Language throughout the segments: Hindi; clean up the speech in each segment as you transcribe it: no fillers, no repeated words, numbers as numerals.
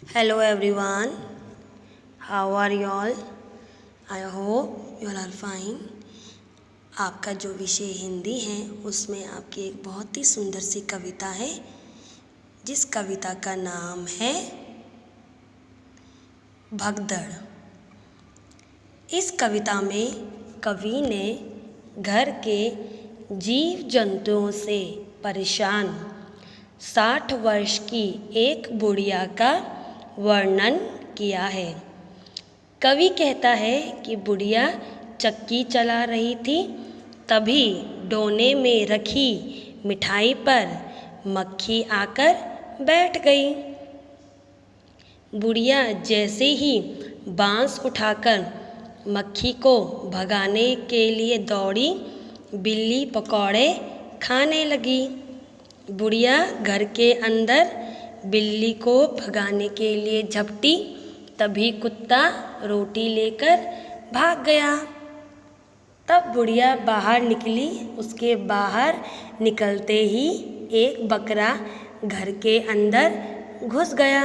Hello everyone, how are you all? I hope you all are fine. आपका जो विषय हिंदी है उसमें आपकी एक बहुत ही सुंदर सी कविता है जिस कविता का नाम है भगदड़। इस कविता में कवि ने घर के जीव जंतुओं से परेशान 60 वर्ष की एक बुढ़िया का वर्णन किया है। कवि कहता है कि बुढ़िया चक्की चला रही थी, तभी डोने में रखी मिठाई पर मक्खी आकर बैठ गई। बुढ़िया जैसे ही बांस उठाकर मक्खी को भगाने के लिए दौड़ी, बिल्ली पकौड़े खाने लगी। बुढ़िया घर के अंदर बिल्ली को भगाने के लिए झपटी, तभी कुत्ता रोटी लेकर भाग गया। तब बुढ़िया बाहर निकली। उसके बाहर निकलते ही एक बकरा घर के अंदर घुस गया।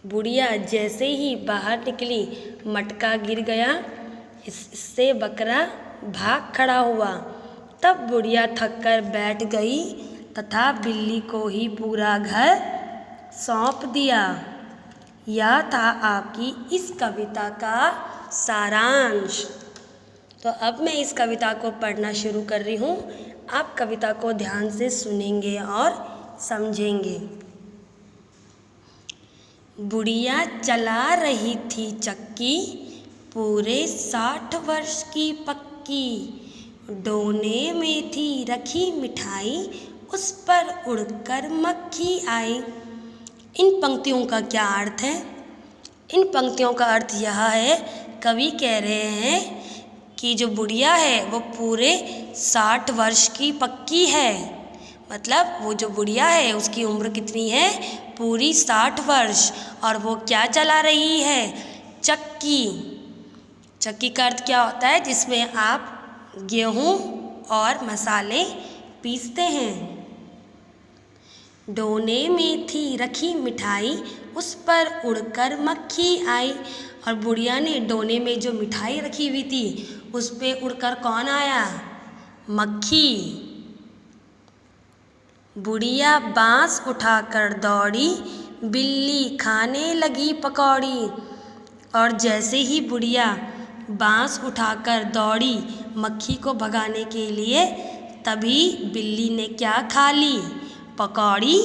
बुढ़िया जैसे ही बाहर निकली, मटका गिर गया। इससे बकरा भाग खड़ा हुआ। तब बुढ़िया थककर बैठ गई तथा बिल्ली को ही पूरा घर सौंप दिया। यह था आपकी इस कविता का सारांश। तो अब मैं इस कविता को पढ़ना शुरू कर रही हूँ। आप कविता को ध्यान से सुनेंगे और समझेंगे। बुढ़िया चला रही थी चक्की, पूरे 60 वर्ष की पक्की। डोने में थी रखी मिठाई, उस पर उड़कर मक्खी आई। इन पंक्तियों का क्या अर्थ है? इन पंक्तियों का अर्थ यह है, कवि कह रहे हैं कि जो बुढ़िया है वो पूरे 60 वर्ष की पक्की है। मतलब वो जो बुढ़िया है उसकी उम्र कितनी है? पूरी 60 वर्ष। और वो क्या चला रही है? चक्की। चक्की का अर्थ क्या होता है? जिसमें आप गेहूँ और मसाले पीसते हैं। डोने में थी रखी मिठाई, उस पर उड़कर मक्खी आई। और बुढ़िया ने डोने में जो मिठाई रखी हुई थी उस पे उड़कर कौन आया? मक्खी। बुढ़िया बांस उठाकर दौड़ी, बिल्ली खाने लगी पकौड़ी। और जैसे ही बुढ़िया बांस उठाकर दौड़ी मक्खी को भगाने के लिए, तभी बिल्ली ने क्या खा ली? पकौड़ी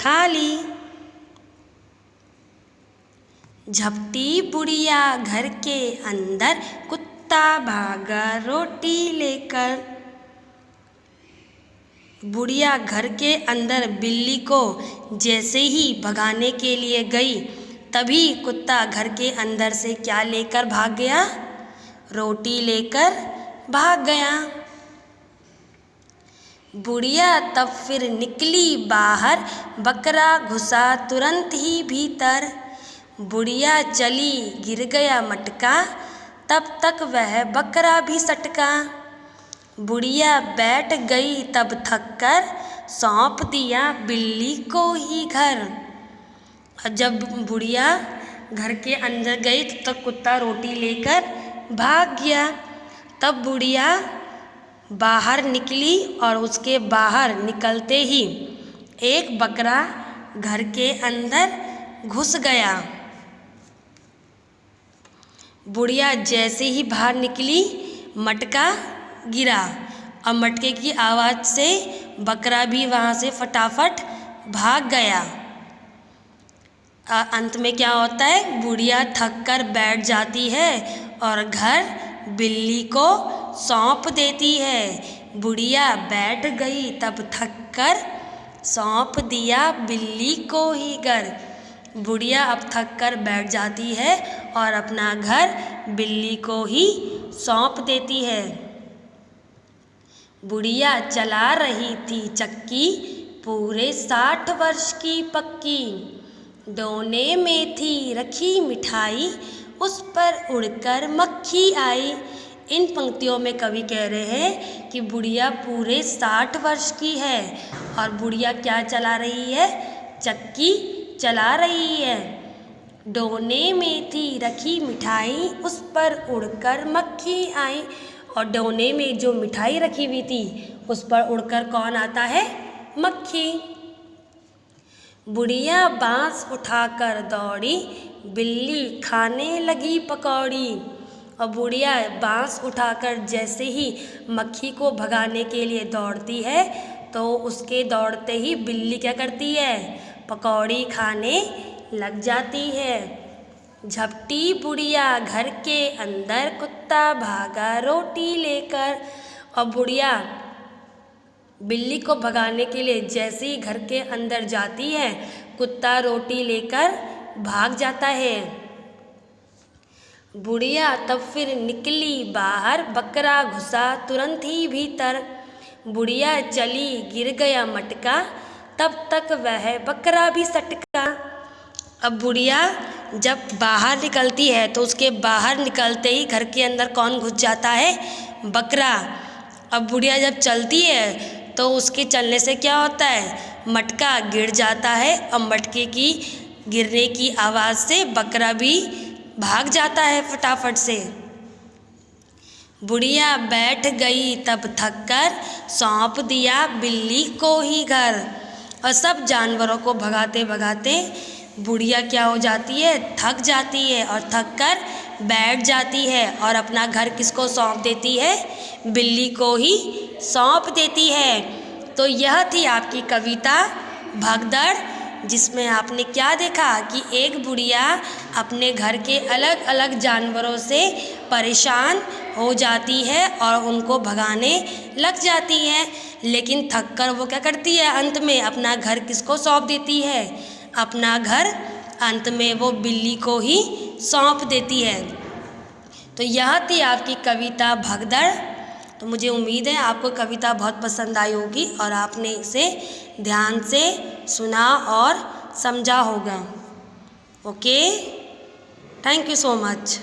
खा ली। झपटी बुढ़िया घर के अंदर, कुत्ता भागा रोटी लेकर। बुढ़िया घर के अंदर बिल्ली को जैसे ही भगाने के लिए गई, तभी कुत्ता घर के अंदर से क्या लेकर भाग गया? रोटी लेकर भाग गया। बुढ़िया तब फिर निकली बाहर, बकरा घुसा तुरंत ही भीतर। बुढ़िया चली, गिर गया मटका, तब तक वह बकरा भी सटका। बुढ़िया बैठ गई तब थककर, सौंप दिया बिल्ली को ही घर। और जब बुढ़िया घर के अंदर गई तब कुत्ता रोटी लेकर भाग गया। तब बुढ़िया बाहर निकली और उसके बाहर निकलते ही एक बकरा घर के अंदर घुस गया। बुढ़िया जैसे ही बाहर निकली, मटका गिरा और मटके की आवाज़ से बकरा भी वहाँ से फटाफट भाग गया। अंत में क्या होता है? बुढ़िया थक कर बैठ जाती है और घर बिल्ली को सौंप देती है। बुढ़िया बैठ गई तब थक कर, सौंप दिया बिल्ली को ही घर। बुढ़िया अब थक कर बैठ जाती है और अपना घर बिल्ली को ही सौंप देती है। बुढ़िया चला रही थी चक्की, पूरे 60 वर्ष की पक्की। डोने में थी रखी मिठाई, उस पर उड़कर मक्खी आई। इन पंक्तियों में कवि कह रहे हैं कि बुढ़िया पूरे 60 वर्ष की है और बुढ़िया क्या चला रही है? चक्की चला रही है। डोने में थी रखी मिठाई, उस पर उड़कर मक्खी आई। और डोने में जो मिठाई रखी हुई थी उस पर उड़कर कौन आता है? मक्खी। बुढ़िया बांस उठाकर दौड़ी, बिल्ली खाने लगी पकौड़ी। और बुढ़िया बांस उठाकर जैसे ही मक्खी को भगाने के लिए दौड़ती है तो उसके दौड़ते ही बिल्ली क्या करती है? पकौड़ी खाने लग जाती है। झपटी बुढ़िया घर के अंदर, कुत्ता भागा रोटी लेकर। और बुढ़िया बिल्ली को भगाने के लिए जैसे ही घर के अंदर जाती है, कुत्ता रोटी लेकर भाग जाता है। बुढ़िया तब फिर निकली बाहर, बकरा घुसा तुरंत ही भीतर। बुढ़िया चली गिर गया मटका, तब तक वह बकरा भी सटका। अब बुढ़िया जब बाहर निकलती है तो उसके बाहर निकलते ही घर के अंदर कौन घुस जाता है? बकरा। अब बुढ़िया जब चलती है तो उसके चलने से क्या होता है? मटका गिर जाता है और मटके की गिरने की आवाज़ से बकरा भी भाग जाता है फटाफट से। बुढ़िया बैठ गई तब थक कर, सौंप दिया बिल्ली को ही घर। और सब जानवरों को भगाते भगाते बुढ़िया क्या हो जाती है? थक जाती है और थक कर बैठ जाती है और अपना घर किसको सौंप देती है? बिल्ली को ही सौंप देती है। तो यह थी आपकी कविता भगदड़, जिसमें आपने क्या देखा कि एक बुढ़िया अपने घर के अलग अलग जानवरों से परेशान हो जाती है और उनको भगाने लग जाती है, लेकिन थक कर वो क्या करती है? अंत में अपना घर किसको सौंप देती है? अपना घर अंत में वो बिल्ली को ही सौंप देती है। तो यह थी आपकी कविता भगदड़। तो मुझे उम्मीद है आपको कविता बहुत पसंद आई होगी और आपने इसे ध्यान से सुना और समझा होगा। Okay, thank you so much.